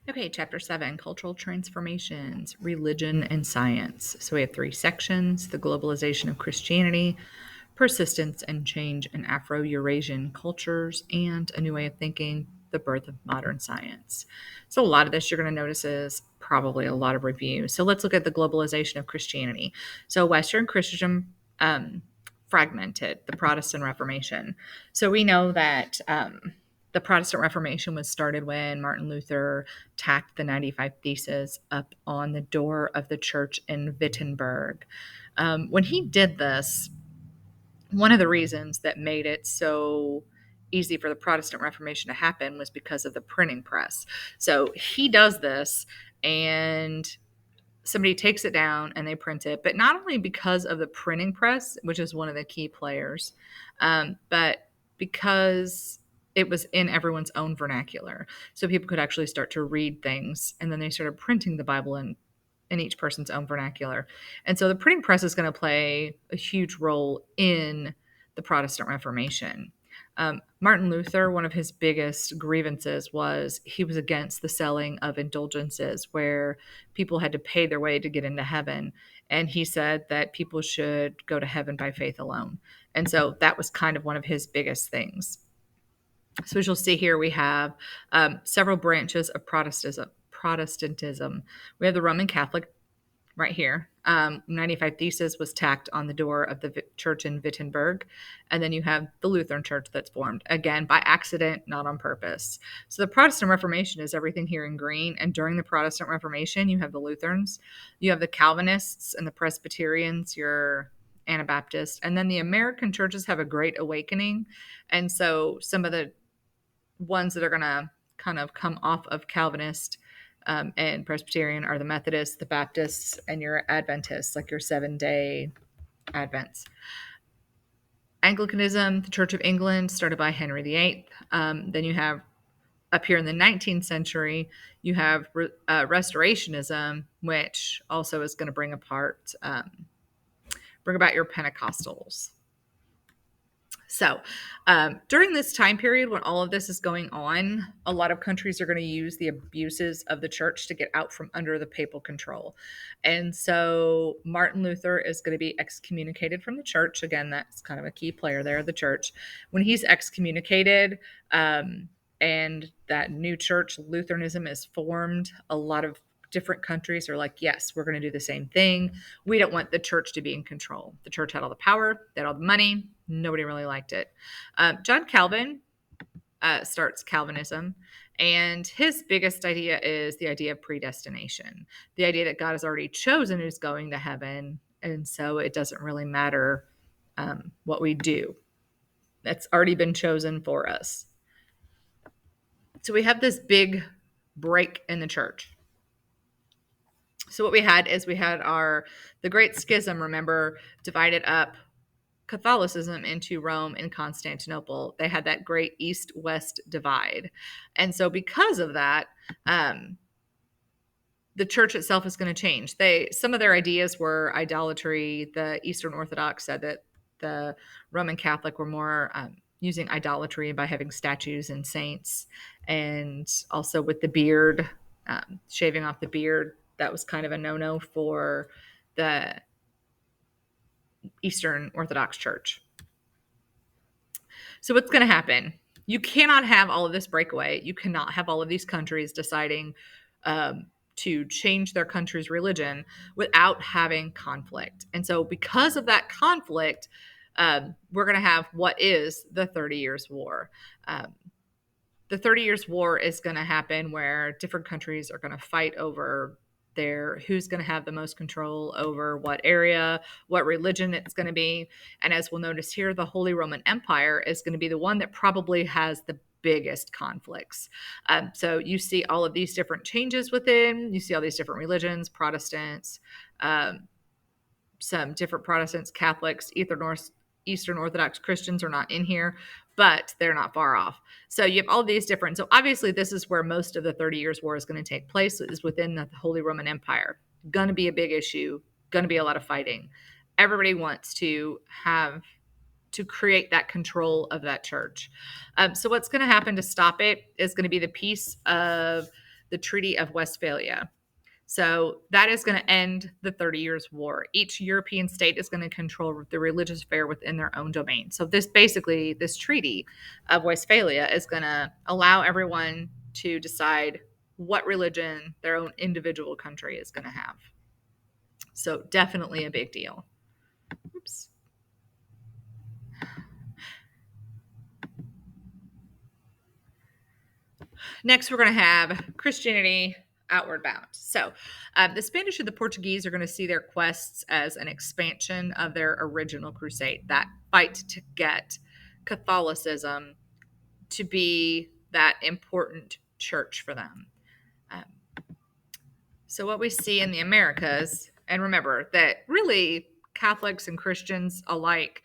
Okay, Chapter 7, Cultural Transformations, Religion and Science. So we have 3 sections: the globalization of Christianity, persistence and change in Afro-Eurasian cultures, and a new way of thinking, the birth of modern science. So a lot of this you're going to notice is probably a lot of review. So let's look at the globalization of Christianity. So Western Christendom fragmented, the Protestant Reformation. So we know that the Protestant Reformation was started when Martin Luther tacked the 95 Theses up on the door of the church in Wittenberg. When he did this, one of the reasons that made it so easy for the Protestant Reformation to happen was because of the printing press. So he does this, and somebody takes it down and they print it, but not only because of the printing press, which is one of the key players, but because it was in everyone's own vernacular. So people could actually start to read things, and then they started printing the Bible in each person's own vernacular. And so the printing press is going to play a huge role in the Protestant Reformation. Martin Luther, one of his biggest grievances was he was against the selling of indulgences where people had to pay their way to get into heaven. And he said that people should go to heaven by faith alone. And so that was kind of one of his biggest things. So as you'll see here, we have several branches of Protestantism. We have the Roman Catholic right here. 95 Theses was tacked on the door of the church in Wittenberg. And then you have the Lutheran church that's formed, again, by accident, not on purpose. So the Protestant Reformation is everything here in green. And during the Protestant Reformation, you have the Lutherans, you have the Calvinists and the Presbyterians, your Anabaptists. And then the American churches have a great awakening. And so some of the ones that are going to kind of come off of Calvinist and Presbyterian are the Methodists, the Baptists, and your Adventists, like your 7-day Advents. Anglicanism, the Church of England, started by Henry VIII. Then you have, up here in the 19th century, you have Restorationism, which also is going to bring about your Pentecostals. So during this time period, when all of this is going on, a lot of countries are going to use the abuses of the church to get out from under the papal control. And so Martin Luther is going to be excommunicated from the church. Again, that's kind of a key player there, the church. When he's excommunicated and that new church, Lutheranism, is formed, a lot of different countries are like, yes, we're going to do the same thing. We don't want the church to be in control. The church had all the power, they had all the money. Nobody really liked it. John Calvin starts Calvinism, and his biggest idea is the idea of predestination, the idea that God has already chosen who's going to heaven, and so it doesn't really matter what we do. That's already been chosen for us. So we have this big break in the church. So what we had is the Great Schism, remember, divided up Catholicism into Rome and Constantinople. They had that great East-West divide. And so because of that, the church itself is going to change. Some of their ideas were idolatry. The Eastern Orthodox said that the Roman Catholic were more using idolatry by having statues and saints, and also with the beard, shaving off the beard. That was kind of a no-no for the Eastern Orthodox Church. So what's going to happen? You cannot have all of this breakaway. You cannot have all of these countries deciding to change their country's religion without having conflict. And so because of that conflict, we're going to have what is the 30 Years' War. The 30 Years' War is going to happen where different countries are going to fight over who's going to have the most control over what area, what religion it's going to be. And as we'll notice here, the Holy Roman Empire is going to be the one that probably has the biggest conflicts. So you see all of these different changes within, you see all these different religions, Protestants, some different Protestants, Catholics, Eastern Orthodox Christians are not in here, but they're not far off. So you have all these different, so obviously this is where most of the 30 Years' War is going to take place, is within the Holy Roman Empire. Going to be a big issue, going to be a lot of fighting. Everybody wants to create that control of that church. So what's going to happen to stop it is going to be the peace of the Treaty of Westphalia. So that is going to end the 30 Years' War. Each European state is going to control the religious affair within their own domain. So this Treaty of Westphalia is going to allow everyone to decide what religion their own individual country is going to have. So definitely a big deal. Oops. Next, we're going to have Christianity outward bound. So the Spanish and the Portuguese are going to see their quests as an expansion of their original crusade, that fight to get Catholicism to be that important church for them. So what we see in the Americas, and remember that really Catholics and Christians alike,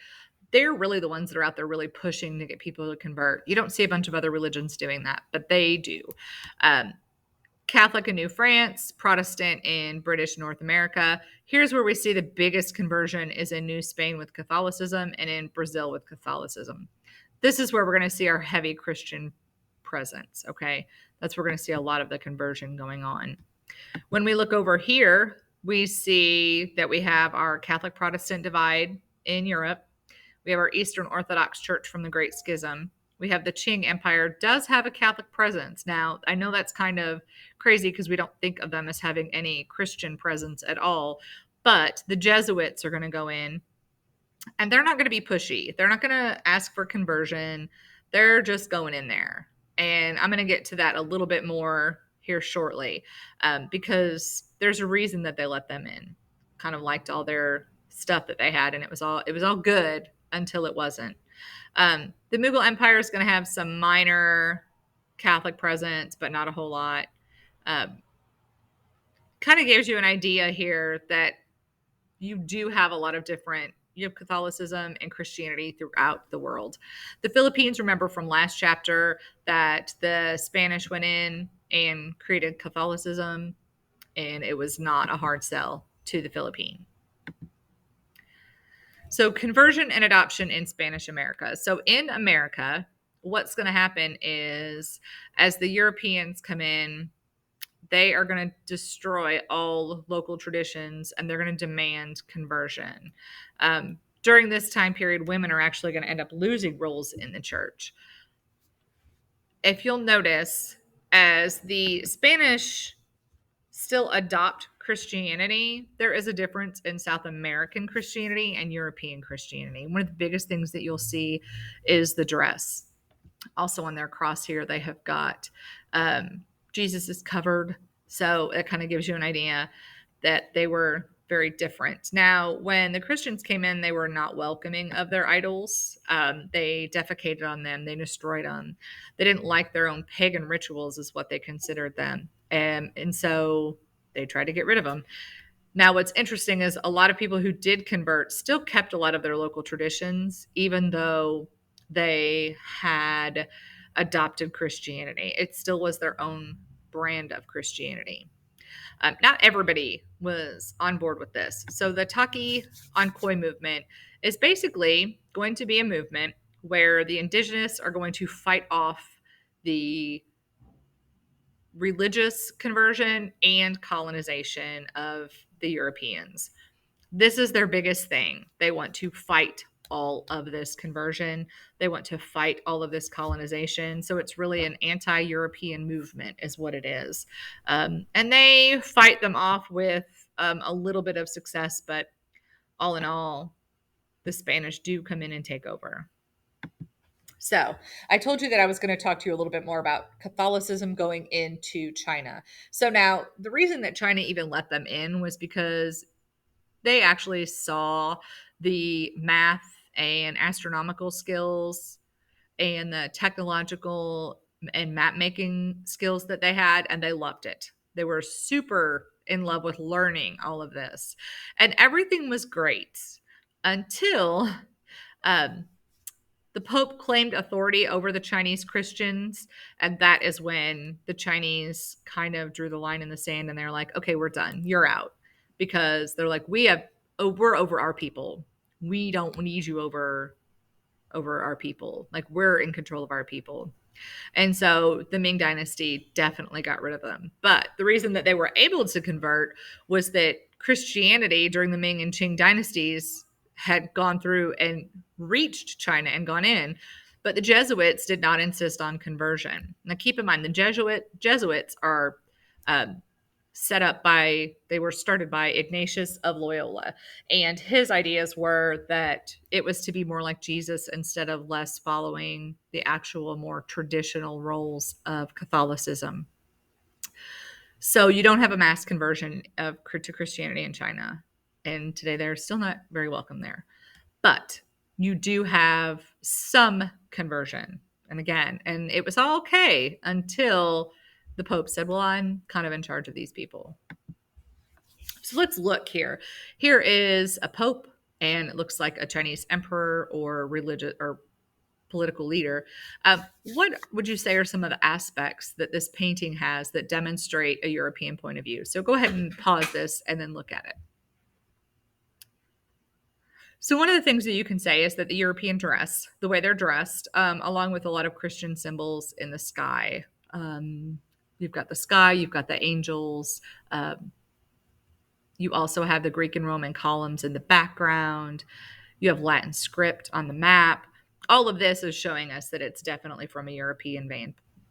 they're really the ones that are out there really pushing to get people to convert. You don't see a bunch of other religions doing that, but they do. Catholic in New France, Protestant in British North America. Here's where we see the biggest conversion is in New Spain with Catholicism and in Brazil with Catholicism. This is where we're going to see our heavy Christian presence, okay? That's where we're going to see a lot of the conversion going on. When we look over here, we see that we have our Catholic Protestant divide in Europe. We have our Eastern Orthodox Church from the Great Schism. We have the Qing Empire does have a Catholic presence. Now, I know that's kind of crazy because we don't think of them as having any Christian presence at all, but the Jesuits are going to go in, and they're not going to be pushy. They're not going to ask for conversion. They're just going in there. And I'm going to get to that a little bit more here shortly, because there's a reason that they let them in. Kind of liked all their stuff that they had, and it was all good until it wasn't. The Mughal Empire is going to have some minor Catholic presence, but not a whole lot. Kind of gives you an idea here that you do have a lot of different, you have Catholicism and Christianity throughout the world. The Philippines, remember from last chapter that the Spanish went in and created Catholicism, and it was not a hard sell to the Philippines. So conversion and adoption in Spanish America. So in America, what's going to happen is as the Europeans come in, they are going to destroy all local traditions and they're going to demand conversion. During this time period, women are actually going to end up losing roles in the church. If you'll notice, as the Spanish still adopt Christianity, there is a difference in South American Christianity and European Christianity. One of the biggest things that you'll see is the dress. Also on their cross here, they have got Jesus is covered. So it kind of gives you an idea that they were very different. Now, when the Christians came in, they were not welcoming of their idols. They defecated on them. They destroyed them. They didn't like their own pagan rituals is what they considered them. And so they tried to get rid of them. Now, what's interesting is a lot of people who did convert still kept a lot of their local traditions, even though they had adopted Christianity. It still was their own brand of Christianity. Not everybody was on board with this. So the Taki Onkoi movement is basically going to be a movement where the indigenous are going to fight off the religious conversion and colonization of the Europeans. This is their biggest thing. They want to fight all of this conversion. They want to fight all of this colonization. So it's really an anti-European movement is what it is. And they fight them off with a little bit of success, but all in all, the Spanish do come in and take over. So I told you that I was going to talk to you a little bit more about Catholicism going into China. So now the reason that China even let them in was because they actually saw the math and astronomical skills and the technological and map making skills that they had, and they loved it. They were super in love with learning all of this. And everything was great until the Pope claimed authority over the Chinese Christians, and that is when the Chinese kind of drew the line in the sand and they're like, okay, we're done. You're out. Because they're like, we're over our people. We don't need you over our people. Like, we're in control of our people. And so the Ming Dynasty definitely got rid of them. But the reason that they were able to convert was that Christianity during the Ming and Qing dynasties had gone through and reached China and gone in. But the Jesuits did not insist on conversion. Now, keep in mind, the Jesuits are they were started by Ignatius of Loyola. And his ideas were that it was to be more like Jesus instead of less following the actual more traditional roles of Catholicism. So you don't have a mass conversion to Christianity in China. And today they're still not very welcome there. But you do have some conversion. And it was all okay until the Pope said, well, I'm kind of in charge of these people. So let's look here. Here is a pope, and it looks like a Chinese emperor or religious or political leader. What would you say are some of the aspects that this painting has that demonstrate a European point of view? So go ahead and pause this and then look at it. So one of the things that you can say is that the European dress, the way they're dressed, along with a lot of Christian symbols in the sky. You've got the sky, you've got the angels. You also have the Greek and Roman columns in the background. You have Latin script on the map. All of this is showing us that it's definitely from a European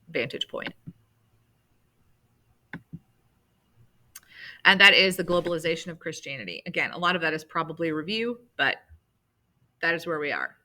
vantage point. And that is the globalization of Christianity. Again, a lot of that is probably a review, but that is where we are.